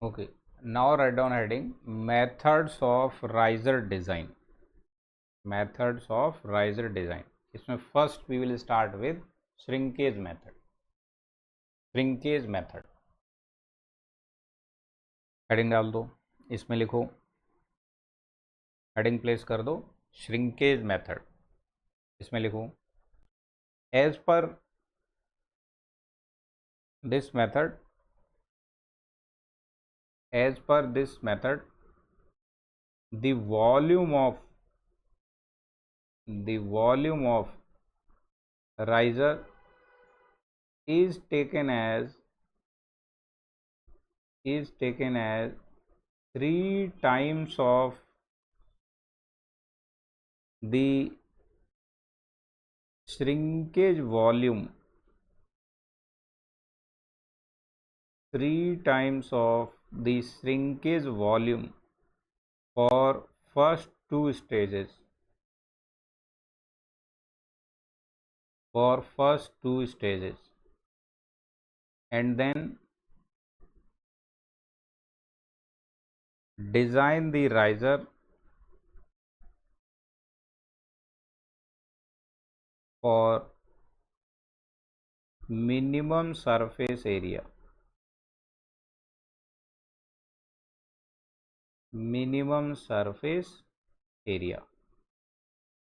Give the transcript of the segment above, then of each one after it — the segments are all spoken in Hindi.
Okay, now write down heading methods of riser design. Methods of riser design. इसमें first we will start with shrinkage method. Shrinkage method. Heading डाल दो, इसमें लिखो, हेडिंग प्लेस कर दो श्रिंकेज मेथड. इसमें लिखो as per this method, as per this method the volume of riser is taken as 3 times of the shrinkage volume, 3 times of the shrinkage volume for first two stages, and then design the riser for minimum surface area.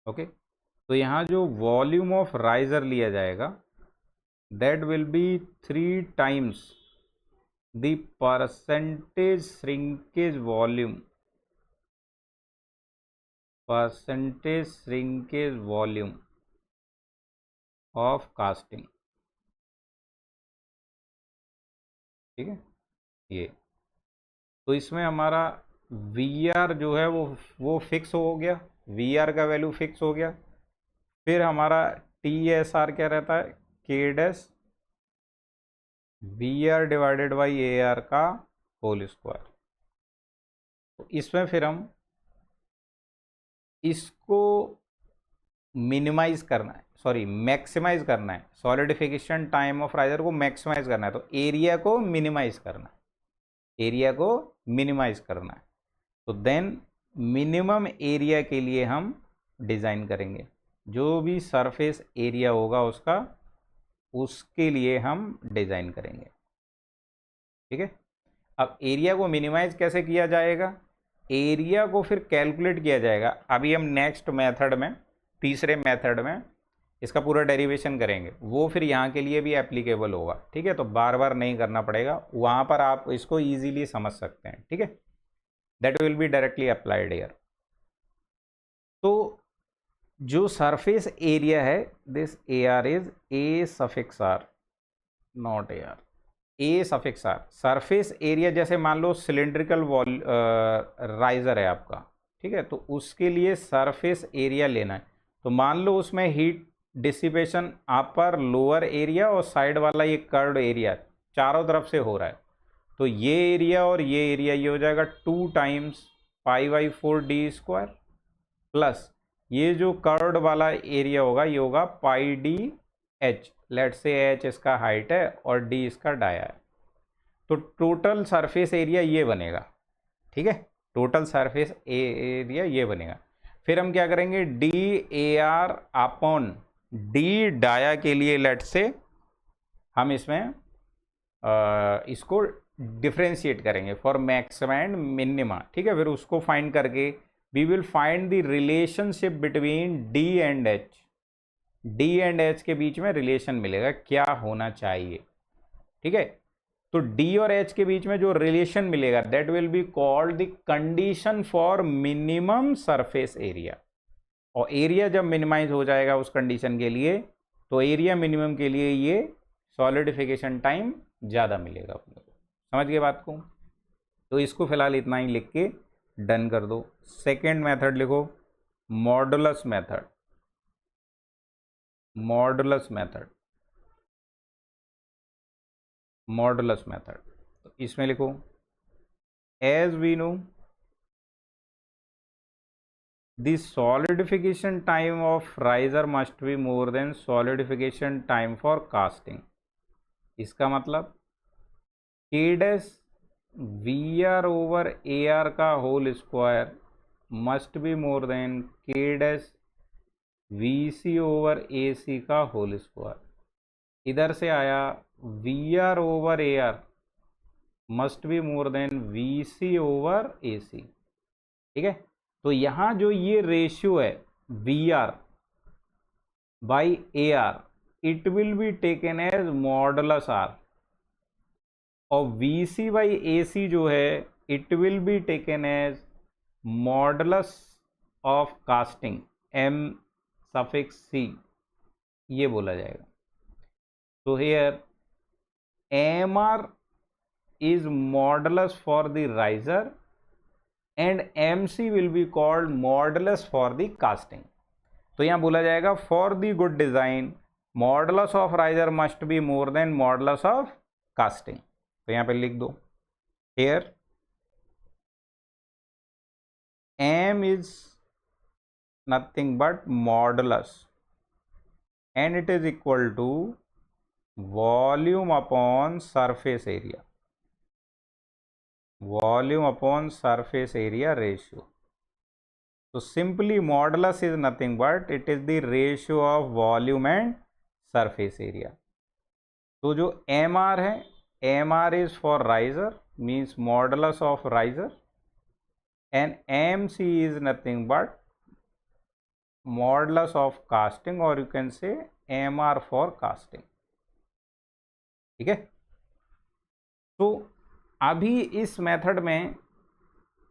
Okay, तो यहाँ जो वॉल्यूम ऑफ राइजर लिया जाएगा that will be 3 times the percentage shrinkage volume of casting. ठीक है, ये तो इसमें हमारा VR जो है वो फिक्स हो गया, VR का वैल्यू फिक्स हो गया. फिर हमारा TSR क्या रहता है, K dash VR divided by AR का होल स्क्वायर. तो इसमें फिर हम इसको मिनिमाइज करना है, सॉरी मैक्सिमाइज करना है, सॉलिडिफिकेशन टाइम ऑफ राइजर को मैक्सिमाइज करना है, तो एरिया को मिनिमाइज करना है. तो देन मिनिमम एरिया के लिए हम डिज़ाइन करेंगे, जो भी सरफेस एरिया होगा उसके लिए हम डिज़ाइन करेंगे. ठीक है, अब एरिया को मिनिमाइज कैसे किया जाएगा, एरिया को फिर कैलकुलेट किया जाएगा. अभी हम नेक्स्ट मेथड में, तीसरे मेथड में इसका पूरा डेरिवेशन करेंगे, वो फिर यहाँ के लिए भी एप्लीकेबल होगा. ठीक है, तो बार बार नहीं करना पड़ेगा, वहाँ पर आप इसको ईजीली समझ सकते हैं. ठीक है, that will be directly applied here. तो जो सरफेस एरिया है this AR is A suffix R, not AR, A suffix R. Surface area जैसे मान लो सिलेंड्रिकल वॉल राइजर है आपका, ठीक है, तो उसके लिए सरफेस एरिया लेना है. तो मान लो उसमें heat dissipation upper lower area और साइड वाला ये कर्व्ड एरिया चारों तरफ से हो रहा है. तो ये एरिया और ये एरिया ये हो जाएगा 2 टाइम्स π/4d² प्लस ये जो कर्व्ड वाला एरिया होगा ये होगा πdh. लेट से h इसका हाइट है और d इसका डाया है. तो टोटल सरफेस एरिया ये बनेगा. ठीक है, टोटल सरफेस एरिया ये बनेगा. फिर हम क्या करेंगे, DAR अपॉन D डाया के लिए लेट से हम इसमें इसको डिफ्रेंशिएट करेंगे फॉर मैक्सिमा एंड मिनिमा. ठीक है, फिर उसको फाइंड करके we will find the relationship between D and H के बीच में रिलेशन मिलेगा, क्या होना चाहिए. ठीक है, तो D और H के बीच में जो रिलेशन मिलेगा that will be called the condition for minimum surface area. और एरिया जब मिनिमाइज हो जाएगा उस कंडीशन के लिए, तो एरिया मिनिमम के लिए ये सॉलिडिफिकेशन टाइम ज़्यादा मिलेगा अपने को. समझ गए बात को. तो इसको फिलहाल इतना ही लिख के डन कर दो. सेकेंड मेथड लिखो, मॉडुलस मेथड. तो इसमें लिखो as we know the solidification time of riser must be more than solidification time for casting. इसका मतलब K dash V R over A R का whole square must be more than K dash V C over A C का होल स्क्वायर। इधर से आया V R over A R must be more than V C over A C. ठीक है, तो यहाँ जो ये रेशियो है V R by A R, it will be taken as modulus R, और वी सी बाई ए सी जो है it will be taken as modulus of casting M suffix C, ये बोला जाएगा। तो here M R is modulus for the riser and MC will be called modulus for the casting। तो यहाँ बोला जाएगा for the good design modulus of riser must be more than modulus of casting। तो यहाँ पे लिख दो here M is nothing but modulus and it is equal to volume upon surface area, volume upon surface area ratio। So simply modulus is nothing but it is the ratio of volume and surface area। तो जो MR है, MR is for riser means modulus of riser and MC is nothing but modulus of casting or you can say MR for casting। ठीक है, तो अभी इस मेथड में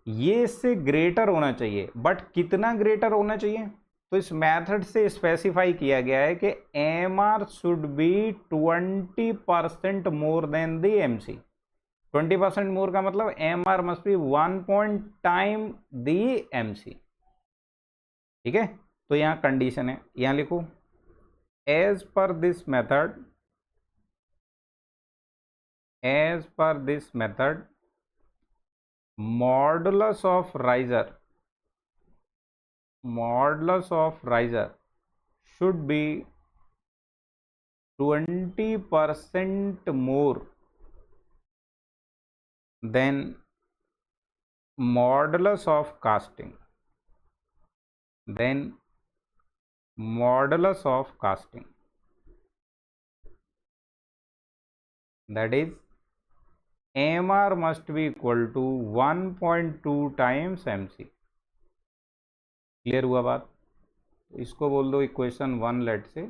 ये इससे ग्रेटर होना चाहिए, बट कितना ग्रेटर होना चाहिए? तो इस मेथड से स्पेसिफाई किया गया है कि M R should be 20% more than the M C. 20% more का मतलब M R must be 1 time the M C. ठीक है, तो यहाँ कंडीशन है, यहाँ लिखो as per this method, as per this method modulus of riser should be 20% more than modulus of casting, that is MR must be equal to 1.2 times MC। Clear हुआ बात? इसको बोल दो इक्वेशन 1 लेट से,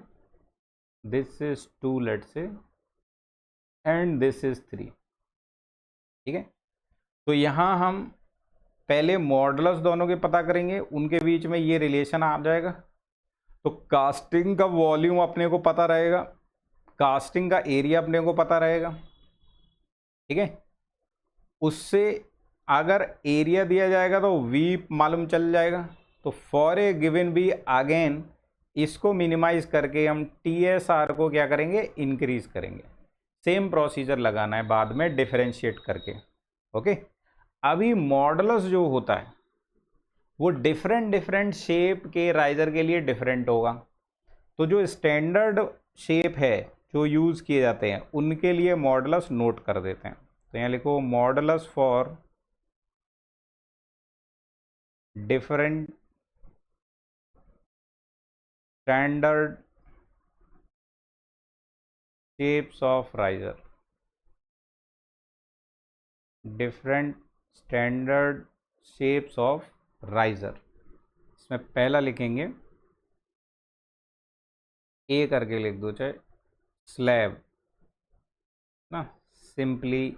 दिस इज 2 लेट से एंड दिस इज 3। ठीक है, तो यहाँ हम पहले मॉडुलस दोनों के पता करेंगे, उनके बीच में ये रिलेशन आ जाएगा। तो कास्टिंग का वॉल्यूम अपने को पता रहेगा, कास्टिंग का एरिया अपने को पता रहेगा। ठीक है, उससे अगर एरिया दिया जाएगा तो V मालूम चल जाएगा। तो for a given B again इसको मिनिमाइज करके हम TSR को क्या करेंगे, इंक्रीज करेंगे। सेम प्रोसीजर लगाना है बाद में डिफरेंशिएट करके। ओके, अभी मॉडुलस जो होता है वो डिफरेंट शेप के राइजर के लिए डिफरेंट होगा। तो जो स्टैंडर्ड शेप है जो यूज़ किए जाते हैं उनके लिए मॉडुलस नोट कर देते हैं। तो यहाँ लिखो modulus for different standard shapes of riser, different standard shapes of riser. इसमें पहला लिखेंगे ए करके लिख दो, चाहे स्लैब ना, सिंपली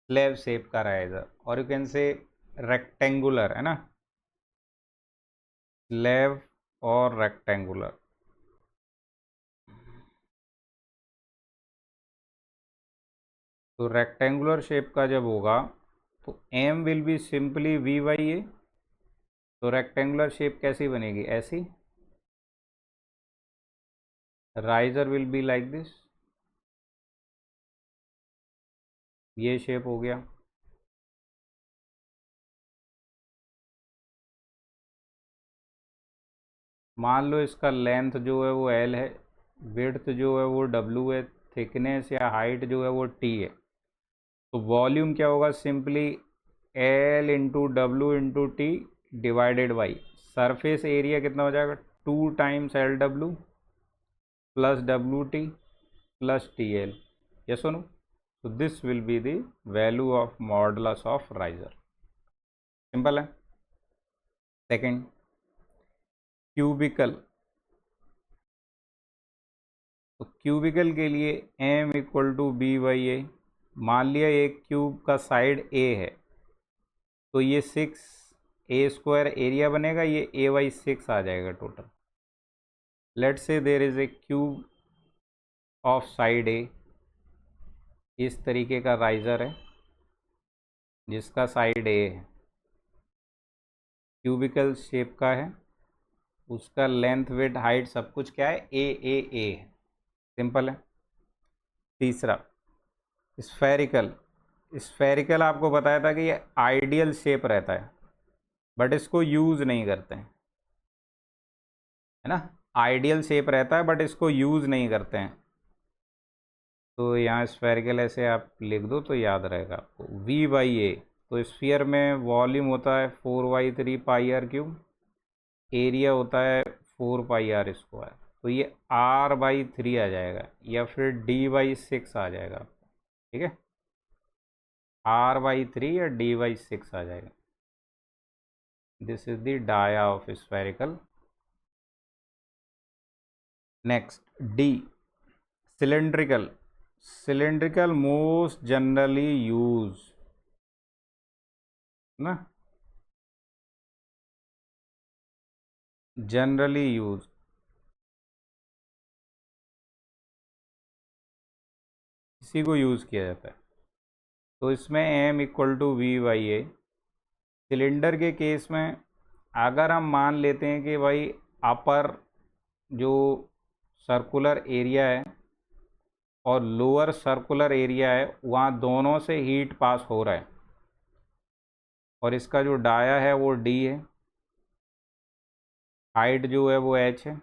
स्लैब शेप का राइजर, और यू कैन से रेक्टेंगुलर, है ना, स्लैब और रेक्टेंगुलर। तो रेक्टेंगुलर शेप का जब होगा तो M will be simply V by A. तो रेक्टेंगुलर शेप कैसी बनेगी, ऐसी। Riser will be like this, ये शेप हो गया। मान लो इसका लेंथ जो है वो L है, विड्थ जो है वो W है, थिकनेस या हाइट जो है वो T है। तो वॉल्यूम क्या होगा, simply L into W into T divided by surface area कितना हो जाएगा, 2 times L W plus W T plus T L. Yes और नो? तो this will be the value of modulus of riser. Simple है। Second, cubical. तो क्यूबिकल के लिए M equal to B by A. मान लिया एक क्यूब का साइड ए है, तो ये 6 a² एरिया बनेगा, ये a/6 आ जाएगा टोटल। Let's say there is a cube of side A, इस तरीके का राइजर है जिसका साइड ए है, क्यूबिकल शेप का है, उसका लेंथ विड्थ हाइट सब कुछ क्या है, ए है। सिंपल है। तीसरा, स्फेरिकल। स्फेरिकल आपको बताया था कि ये आइडियल शेप रहता है, बट इसको यूज़ नहीं करते हैं, है ना। आइडियल शेप रहता है बट इसको यूज़ नहीं करते हैं। तो यहाँ स्फेरिकल ऐसे आप लिख दो तो याद रहेगा आपको, वी बाई ए। तो स्फीयर में वॉल्यूम होता है 4/3 πr³, एरिया होता है 4 πr²। तो ये r/3 आ जाएगा या फिर d/6 आ जाएगा, ठीक है। r/3 या d/6 आ जाएगा। This is the dia of spherical. Next, D, cylindrical. Cylindrical most generally use ना, जनरली यूज, इसी को यूज किया जाता है। तो इसमें M equal to V by A. Cylinder के केस में अगर हम मान लेते हैं कि भाई अपर जो सर्कुलर एरिया है और लोअर सर्कुलर एरिया है, वहाँ दोनों से हीट पास हो रहा है, और इसका जो डाया है वो डी है, हाइट जो है वो एच है।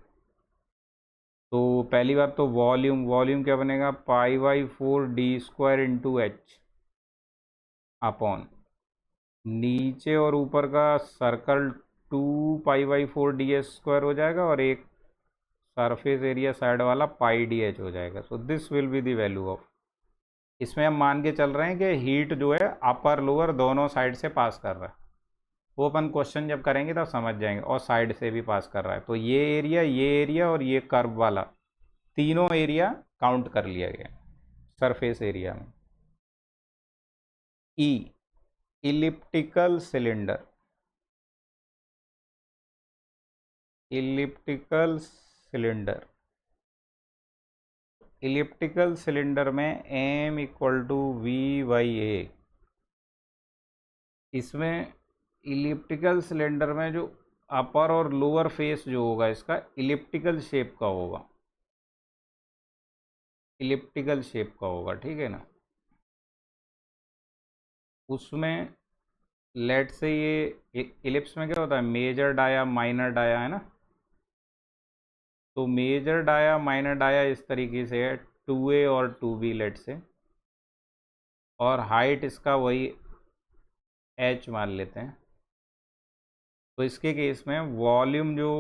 तो पहली बात तो वॉल्यूम, वॉल्यूम क्या बनेगा, π/4 d² इंटू एच अपॉन नीचे और ऊपर का सर्कल 2π/4 ds² हो जाएगा, और एक सरफेस एरिया साइड वाला πdh हो जाएगा। So this will be the value of. इसमें हम मान के चल रहे हैं कि हीट जो है अपर लोअर दोनों साइड से पास कर रहा है। वो अपन क्वेश्चन जब करेंगे तब समझ जाएंगे, और साइड से भी पास कर रहा है। तो ये एरिया और ये कर्व वाला तीनों एरिया काउंट कर लिया गया सरफेस एरिया में। E, elliptical cylinder. Elliptical cylinder, elliptical cylinder में M equal to V by A. इसमें इलिप्टिकल सिलेंडर में जो अपर और लोअर फेस जो होगा इसका इलिप्टिकल शेप का होगा, इलिप्टिकल शेप का होगा, ठीक है ना। उसमें लेट से ये इलिप्स में क्या होता है, मेजर डाया माइनर डाया, है ना। तो मेजर डाया माइनर डाया इस तरीके से है, 2a और 2b लेट से, और हाइट इसका वही h मान लेते हैं। तो इसके केस में वॉल्यूम जो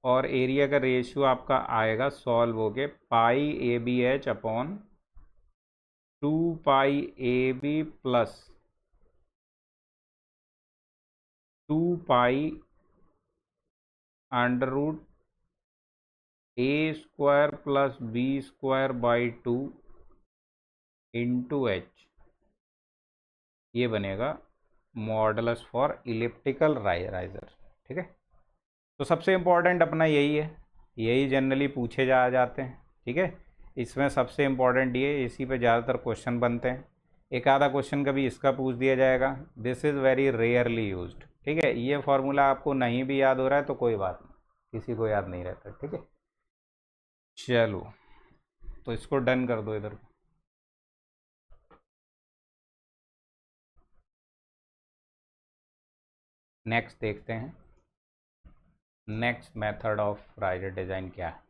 और एरिया का रेशियो आपका आएगा सॉल्व हो के π/ABh upon 2πAB plus 2π √a² plus b²/2 into H. ये बनेगा मॉडुलस फॉर इलिप्टिकल राइजर, ठीक है। तो सबसे इम्पोर्टेंट अपना यही है, यही जनरली पूछे जाते हैं, ठीक है। इसमें सबसे इम्पोर्टेंट ये, इसी पे ज़्यादातर क्वेश्चन बनते हैं। एक आधा क्वेश्चन कभी इसका पूछ दिया जाएगा। This is very rarely used, ठीक है। ये फॉर्मूला आपको नहीं भी याद हो रहा है तो कोई बात नहीं, किसी को याद नहीं रहता, ठीक है। चलो, तो इसको डन कर दो इधर। नेक्स्ट देखते हैं, next method of riser design क्या है।